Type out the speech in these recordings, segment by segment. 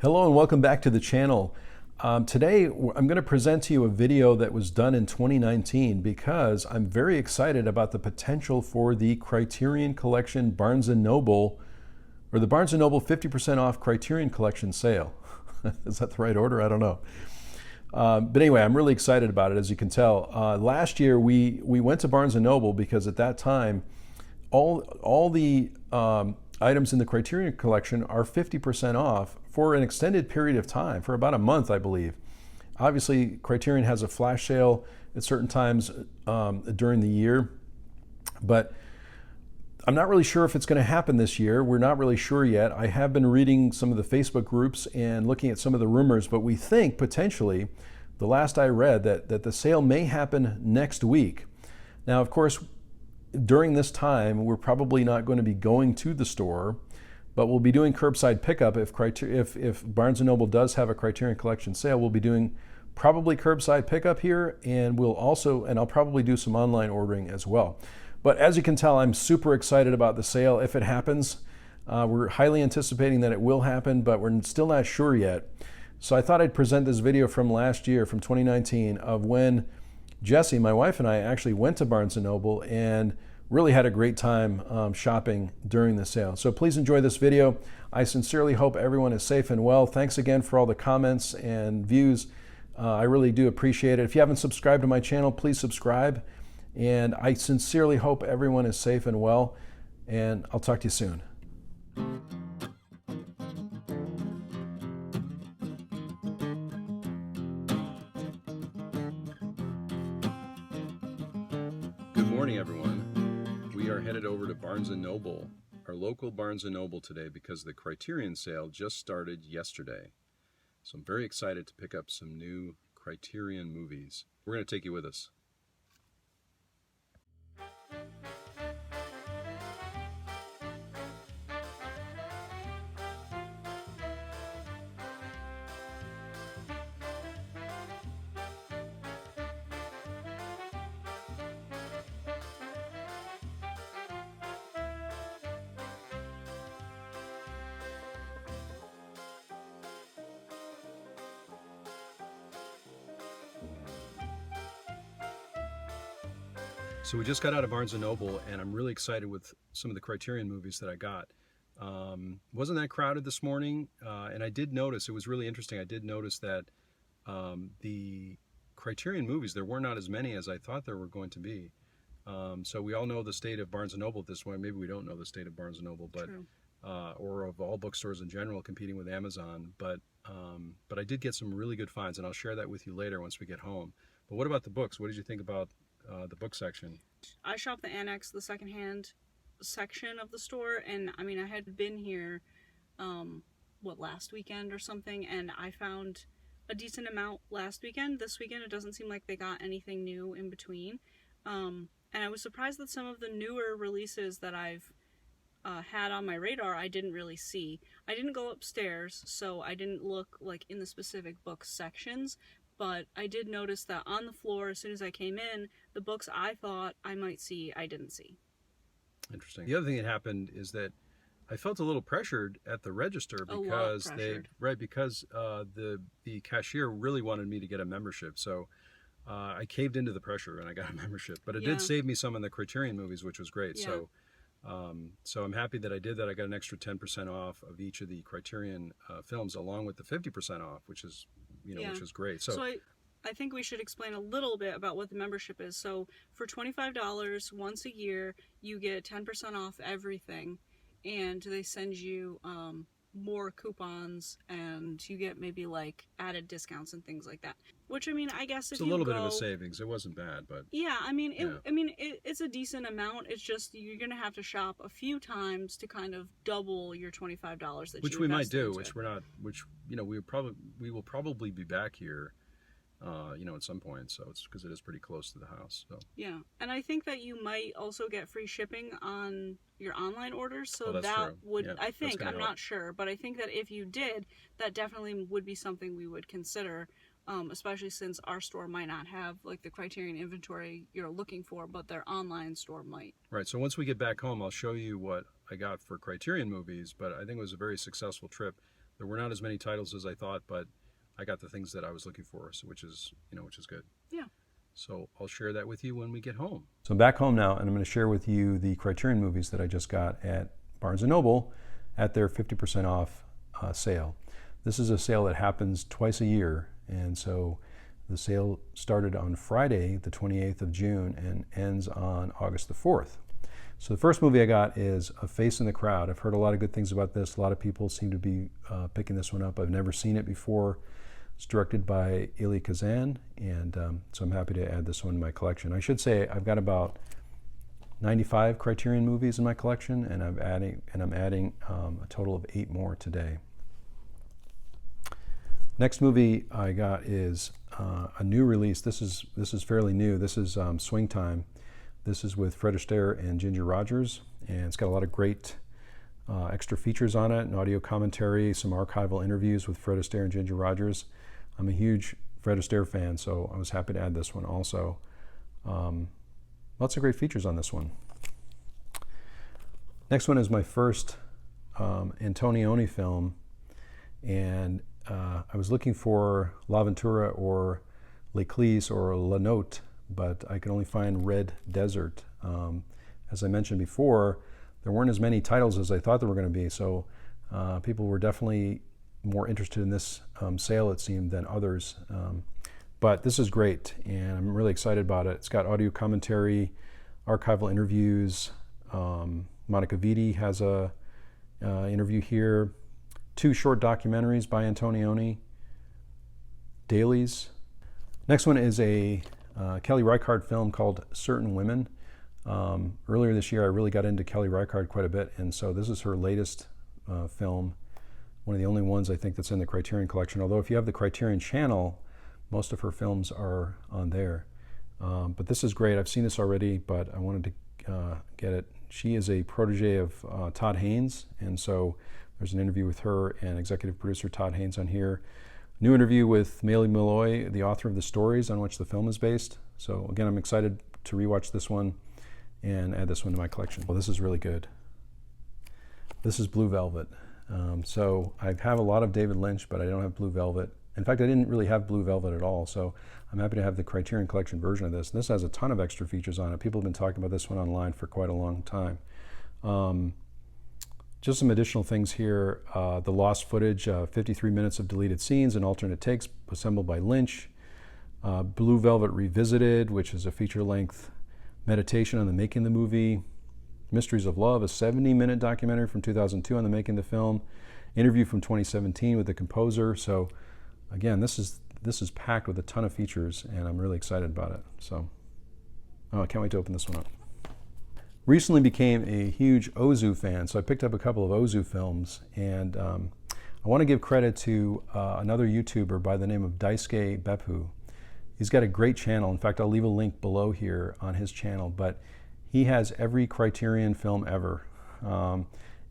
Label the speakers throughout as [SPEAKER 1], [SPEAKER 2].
[SPEAKER 1] Hello and welcome back to the channel. Today I'm going to present to you a video that was done in 2019 because I'm very excited about the potential for the Criterion Collection Barnes & Noble, or the Barnes & Noble 50% off Criterion Collection sale. Is that the right order? I don't know. But anyway, I'm really excited about it, as you can tell. Last year we went to Barnes & Noble because at that time all the items in the Criterion Collection are 50% off for an extended period of time, for about a month, I believe. Obviously, Criterion has a flash sale at certain times during the year, but I'm not really sure if it's going to happen this year. We're not really sure yet. I have been reading some of the Facebook groups and looking at some of the rumors, but we think potentially, the last I read, that the sale may happen next week. Now, of course, during this time, we're probably not going to be going to the store, but we'll be doing curbside pickup. If Barnes & Noble does have a Criterion Collection sale, we'll be doing probably curbside pickup here, and I'll probably do some online ordering as well. But as you can tell, I'm super excited about the sale if it happens. We're highly anticipating that it will happen, but we're still not sure yet. So I thought I'd present this video from last year, from 2019, of when Jessie, my wife, and I actually went to Barnes & Noble and really had a great time shopping during the sale. So please enjoy this video. I sincerely hope everyone is safe and well. Thanks again for all the comments and views. I really do appreciate it. If you haven't subscribed to my channel, please subscribe. And I sincerely hope everyone is safe and well. And I'll talk to you soon. Good morning, everyone. We are headed over to Barnes & Noble, our local Barnes & Noble today, because the Criterion sale just started yesterday. So I'm very excited to pick up some new Criterion movies. We're going to take you with us. So we just got out of Barnes & Noble, and I'm really excited with some of the Criterion movies that I got. Wasn't that crowded this morning, and I did notice, it was really interesting, I did notice that the Criterion movies, there were not as many as I thought there were going to be. So we all know the state of Barnes & Noble at this point. Maybe we don't know the state of Barnes & Noble, but or of all bookstores in general competing with Amazon. But I did get some really good finds, and I'll share that with you later once we get home. But what about the books? What did you think about the book section?
[SPEAKER 2] I shopped the annex, the secondhand section of the store, and I mean, I had been here, last weekend or something, and I found a decent amount last weekend. This weekend, it doesn't seem like they got anything new in between, and I was surprised that some of the newer releases that I've had on my radar, I didn't really see. I didn't go upstairs, so I didn't look like in the specific book sections, but I did notice that on the floor, as soon as I came in, the books I thought I might see, I didn't see.
[SPEAKER 1] Interesting. The other thing that happened is that I felt a little pressured at the register because the cashier really wanted me to get a membership. So I caved into the pressure and I got a membership. But it did save me some in the Criterion movies, which was great. Yeah. So I'm happy that I did that. I got an extra 10% off of each of the Criterion films, along with the 50% off, which is which is great. So
[SPEAKER 2] I think we should explain a little bit about what the membership is. So for $25 once a year, you get 10% off everything, and they send you more coupons, and you get maybe like added discounts and things like that. Which, I mean, I guess if
[SPEAKER 1] it's a little bit of a savings. It wasn't bad, but
[SPEAKER 2] yeah, I mean, it's a decent amount. It's just you're gonna have to shop a few times to kind of double your $25 that
[SPEAKER 1] which we might do. Which we're not. Which we will probably be back here. At some point, so it's because it is pretty close to the house. So
[SPEAKER 2] yeah, and I think that you might also get free shipping on your online orders. So that
[SPEAKER 1] true.
[SPEAKER 2] Would,
[SPEAKER 1] yeah,
[SPEAKER 2] I think, I'm
[SPEAKER 1] help.
[SPEAKER 2] not sure, but I think that if you did, that definitely would be something we would consider. Especially since our store might not have like the Criterion inventory you're looking for, but their online store might.
[SPEAKER 1] Right. So once we get back home, I'll show you what I got for Criterion movies. But I think it was a very successful trip. There were not as many titles as I thought, but I got the things that I was looking for, so which is good.
[SPEAKER 2] Yeah.
[SPEAKER 1] So I'll share that with you when we get home. So I'm back home now, and I'm going to share with you the Criterion movies that I just got at Barnes & Noble at their 50% off sale. This is a sale that happens twice a year, and so the sale started on Friday, the 28th of June, and ends on August the 4th. So the first movie I got is A Face in the Crowd. I've heard a lot of good things about this. A lot of people seem to be picking this one up. I've never seen it before. It's directed by Elie Kazan, and so I'm happy to add this one to my collection. I should say I've got about 95 Criterion movies in my collection, and I'm adding a total of 8 more today. Next movie I got is a new release. This is fairly new. This is Swing Time. This is with Fred Astaire and Ginger Rogers, and it's got a lot of great extra features on it, an audio commentary, some archival interviews with Fred Astaire and Ginger Rogers. I'm a huge Fred Astaire fan, so I was happy to add this one also. Lots of great features on this one. Next one is my first Antonioni film, and I was looking for L'Avventura or L'Eclisse or La Note, but I could only find Red Desert. As I mentioned before, there weren't as many titles as I thought there were going to be, so people were definitely more interested in this sale, it seemed, than others. But this is great, and I'm really excited about it. It's got audio commentary, archival interviews. Monica Vitti has a interview here. 2 short documentaries by Antonioni. Dailies. Next one is a Kelly Reichardt film called Certain Women. Earlier this year, I really got into Kelly Reichardt quite a bit, and so this is her latest film. One of the only ones I think that's in the Criterion collection, although if you have the Criterion channel, most of her films are on there. But this is great. I've seen this already, but I wanted to get it. She is a protege of Todd Haynes, and so there's an interview with her and executive producer Todd Haynes on here. New interview with Maile Meloy, the author of the stories on which the film is based. So again, I'm excited to rewatch this one and add this one to my collection. Well, this is really good. This is Blue Velvet. So I have a lot of David Lynch, but I don't have Blue Velvet. In fact, I didn't really have Blue Velvet at all, so I'm happy to have the Criterion Collection version of this. And this has a ton of extra features on it. People have been talking about this one online for quite a long time. Just some additional things here. The lost footage, 53 minutes of deleted scenes and alternate takes assembled by Lynch. Blue Velvet Revisited, which is a feature-length meditation on the making of the movie. Mysteries of Love, a 70-minute documentary from 2002 on the making of the film. Interview from 2017 with the composer. So again, this is packed with a ton of features, and I'm really excited about it. So I can't wait to open this one up. Recently became a huge Ozu fan, so I picked up a couple of Ozu films, and I want to give credit to another YouTuber by the name of Daisuke Beppu. He's got a great channel. In fact, I'll leave a link below here on his channel, but he has every Criterion film ever,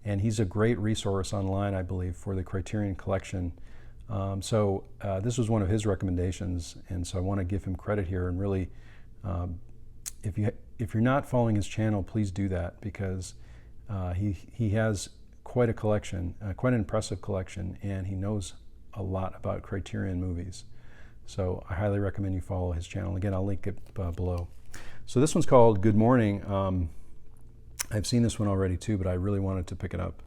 [SPEAKER 1] and he's a great resource online, I believe, for the Criterion collection. So this was one of his recommendations, and so I want to give him credit here, and really, if you're not following his channel, please do that, because he has quite a collection, quite an impressive collection, and he knows a lot about Criterion movies. So I highly recommend you follow his channel. Again, I'll link it below. So this one's called Good Morning. I've seen this one already too, but I really wanted to pick it up.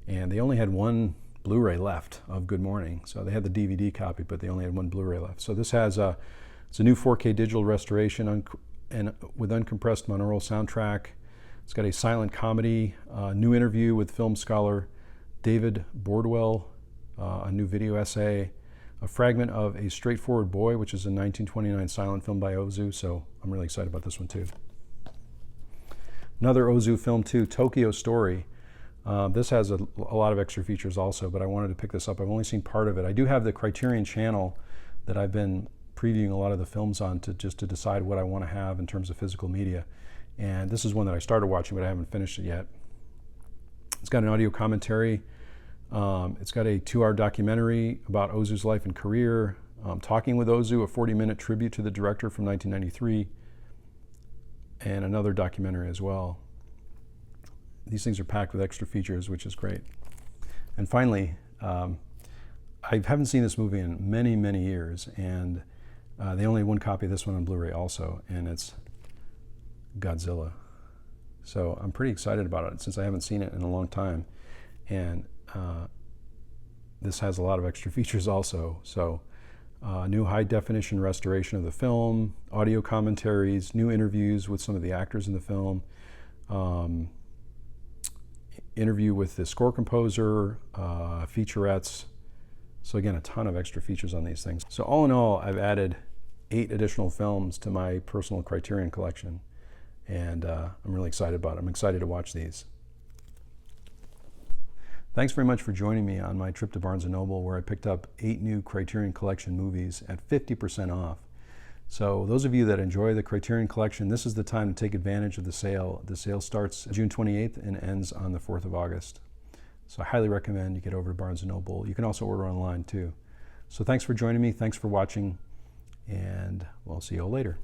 [SPEAKER 1] And they only had one Blu-ray left of Good Morning. So they had the DVD copy, but they only had one Blu-ray left. So this has it's a new 4K digital restoration and with uncompressed monaural soundtrack. It's got a silent comedy, new interview with film scholar David Bordwell, a new video essay, a fragment of A Straightforward Boy, which is a 1929 silent film by Ozu, so I'm really excited about this one too. Another Ozu film too, Tokyo Story. This has a lot of extra features also, but I wanted to pick this up. I've only seen part of it. I do have the Criterion channel that I've been previewing a lot of the films on to decide what I want to have in terms of physical media. And this is one that I started watching, but I haven't finished it yet. It's got an audio commentary. It's got a 2-hour documentary about Ozu's life and career. Talking with Ozu, a 40-minute tribute to the director from 1993, and another documentary as well. These things are packed with extra features, which is great. And finally, I haven't seen this movie in many, many years, and they only have one copy of this one on Blu-ray also, and it's Godzilla. So I'm pretty excited about it since I haven't seen it in a long time. And this has a lot of extra features also. So new high definition restoration of the film, audio commentaries, new interviews with some of the actors in the film, interview with the score composer, featurettes. So again, a ton of extra features on these things. So all in all, I've added 8 additional films to my personal Criterion collection, and I'm really excited about it. I'm excited to watch these. Thanks very much for joining me on my trip to Barnes & Noble, where I picked up 8 new Criterion Collection movies at 50% off. So those of you that enjoy the Criterion Collection, this is the time to take advantage of the sale. The sale starts June 28th and ends on the 4th of August. So I highly recommend you get over to Barnes & Noble. You can also order online too. So thanks for joining me, thanks for watching, and we'll see you all later.